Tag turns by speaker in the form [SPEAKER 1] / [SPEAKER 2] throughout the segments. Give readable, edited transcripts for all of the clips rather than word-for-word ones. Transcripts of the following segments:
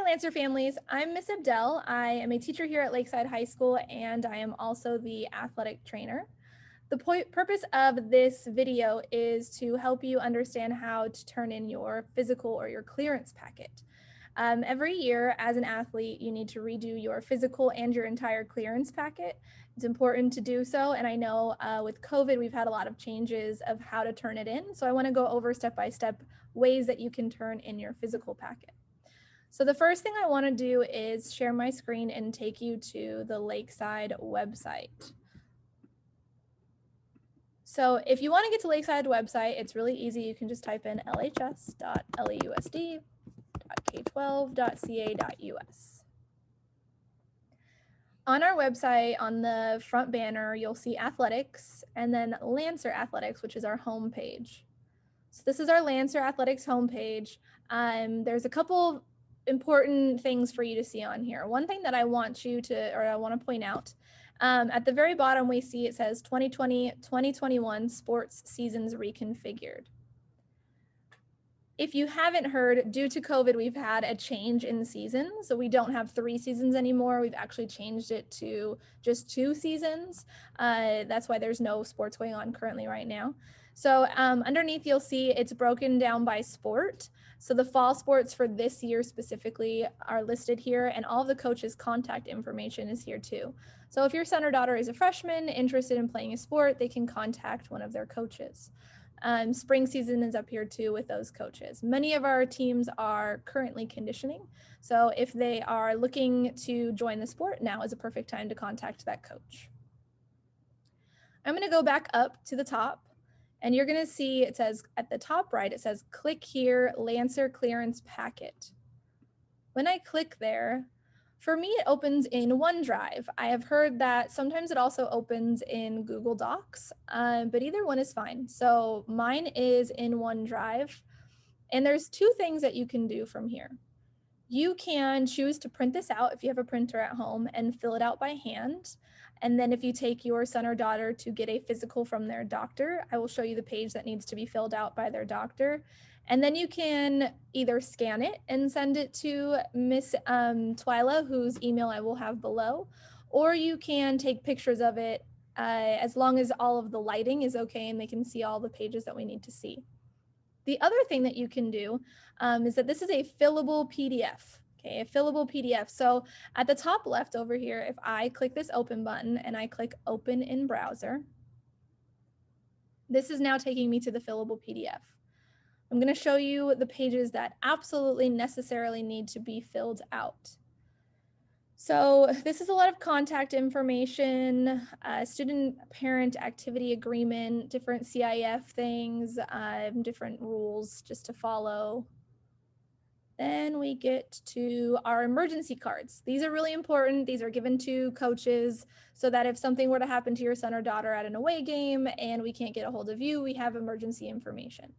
[SPEAKER 1] Lancer families, I'm Miss Abdel. I am a teacher here at Lakeside High School and I am also the athletic trainer. The purpose of this video is to help you understand how to turn in your physical or your clearance packet. Every year as an athlete, you need to redo your physical and your entire clearance packet. It's important to do so, and I know with COVID, we've had a lot of changes of how to turn it in. So I want to go over step-by-step ways that you can turn in your physical packet. So the first thing I want to do is share my screen and take you to the Lakeside website. So if you want to get to Lakeside website, it's really easy. You can just type in lhs.lausd.k12.ca.us. On our website, on the front banner, you'll see athletics and then Lancer Athletics, which is our homepage. So this is our Lancer Athletics homepage. There's a couple important things for you to see on here. One thing that I want to point out, at the very bottom, we see it says 2020-2021 sports seasons reconfigured. If you haven't heard, due to COVID, we've had a change in seasons. So we don't have 3 seasons anymore. We've actually changed it to just 2 seasons. That's why there's no sports going on currently right now. So underneath, you'll see it's broken down by sport. So the fall sports for this year specifically are listed here, and all of the coaches' contact information is here too. So if your son or daughter is a freshman interested in playing a sport, they can contact one of their coaches. Spring season is up here too with those coaches. Many of our teams are currently conditioning. So if they are looking to join the sport, now is a perfect time to contact that coach. I'm going to go back up to the top. And you're going to see it says at the top right, it says click here, Lancer Clearance Packet. When I click there, for me, it opens in OneDrive. I have heard that sometimes it also opens in Google Docs, but either one is fine. So mine is in OneDrive. And there's 2 things that you can do from here. You can choose to print this out if you have a printer at home and fill it out by hand. And then if you take your son or daughter to get a physical from their doctor, I will show you the page that needs to be filled out by their doctor. And then you can either scan it and send it to Miss Twyla, whose email I will have below, or you can take pictures of it as long as all of the lighting is okay and they can see all the pages that we need to see. The other thing that you can do is that this is a fillable PDF. Okay, a fillable PDF. So at the top left over here, if I click this open button and I click open in browser, this is now taking me to the fillable PDF. I'm going to show you the pages that absolutely necessarily need to be filled out. So this is a lot of contact information, student parent activity agreement, different CIF things, different rules just to follow. Then we get to our emergency cards. These are really important. These are given to coaches so that if something were to happen to your son or daughter at an away game and we can't get a hold of you, we have emergency information.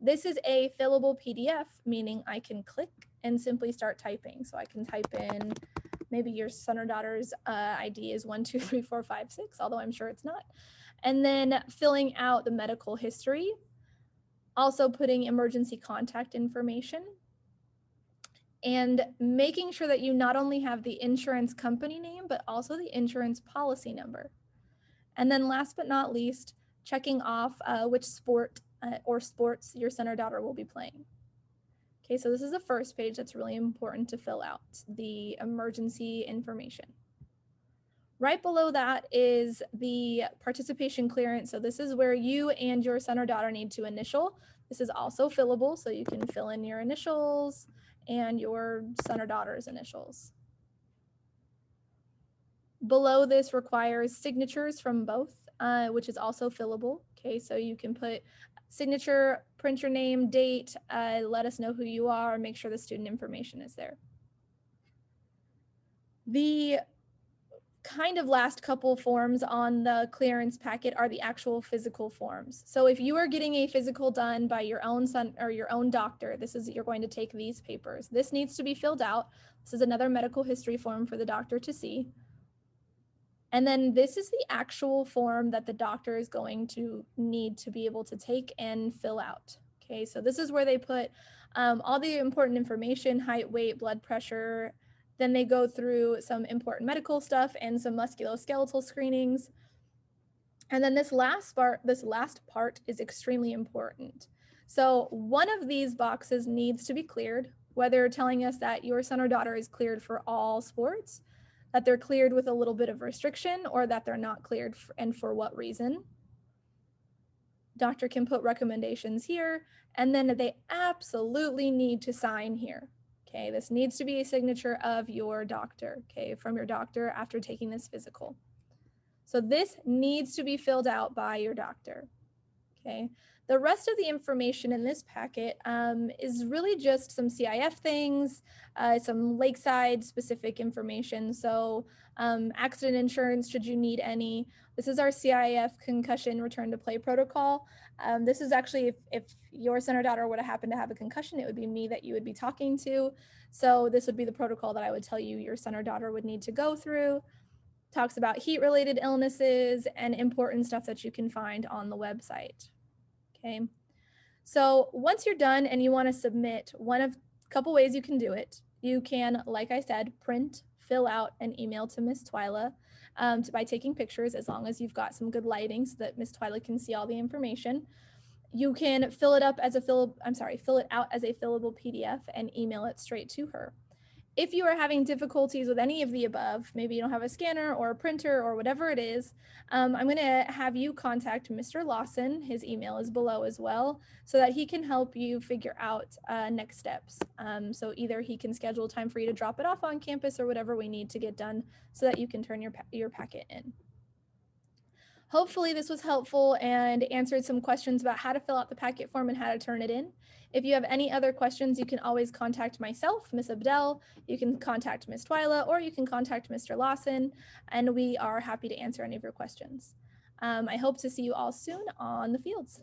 [SPEAKER 1] This is a fillable PDF, meaning I can click and simply start typing. So I can type in, maybe your son or daughter's ID is 1, 2, 3, 4, 5, 6, although I'm sure it's not. And then filling out the medical history, also putting emergency contact information, and making sure that you not only have the insurance company name, but also the insurance policy number. And then last but not least, checking off which sport or sports your son or daughter will be playing. Okay, so this is the first page that's really important to fill out, the emergency information. Right below that is the participation clearance. So this is where you and your son or daughter need to initial. This is also fillable, so you can fill in your initials and your son or daughter's initials. Below this requires signatures from both, which is also fillable. Okay, so you can put signature, print your name, date, let us know who you are, make sure the student information is there. The kind of last couple forms on the clearance packet are the actual physical forms. So if you are getting a physical done by your own son or your own doctor, you're going to take these papers. This needs to be filled out. This is another medical history form for the doctor to see. And then this is the actual form that the doctor is going to need to be able to take and fill out. Okay, so this is where they put all the important information, height, weight, blood pressure. Then they go through some important medical stuff and some musculoskeletal screenings. And then this last part is extremely important. So one of these boxes needs to be cleared, whether telling us that your son or daughter is cleared for all sports, that they're cleared with a little bit of restriction, or that they're not cleared and for what reason. Doctor can put recommendations here, and then they absolutely need to sign here. Okay, this needs to be a signature of your doctor, okay, from your doctor after taking this physical. So this needs to be filled out by your doctor, okay? The rest of the information in this packet is really just some CIF things, some Lakeside specific information. So accident insurance, should you need any. This is our CIF concussion return to play protocol. This is actually if your son or daughter would have happened to have a concussion, it would be me that you would be talking to. So this would be the protocol that I would tell you your son or daughter would need to go through. Talks about heat-related illnesses and important stuff that you can find on the website. Okay, so once you're done and you want to submit, one of a couple ways you can do it. You can, like I said, print, fill out, and email to Miss Twyla by taking pictures, as long as you've got some good lighting so that Miss Twyla can see all the information. You can fill it out as a fillable PDF and email it straight to her. If you are having difficulties with any of the above, maybe you don't have a scanner or a printer or whatever it is, I'm going to have you contact Mr. Lawson. His email is below as well, so that he can help you figure out next steps. So either he can schedule time for you to drop it off on campus or whatever we need to get done so that you can turn your packet in. Hopefully this was helpful and answered some questions about how to fill out the packet form and how to turn it in. If you have any other questions, you can always contact myself, Miss Abdel, you can contact Miss Twyla, or you can contact Mr. Lawson, and we are happy to answer any of your questions. I hope to see you all soon on the fields.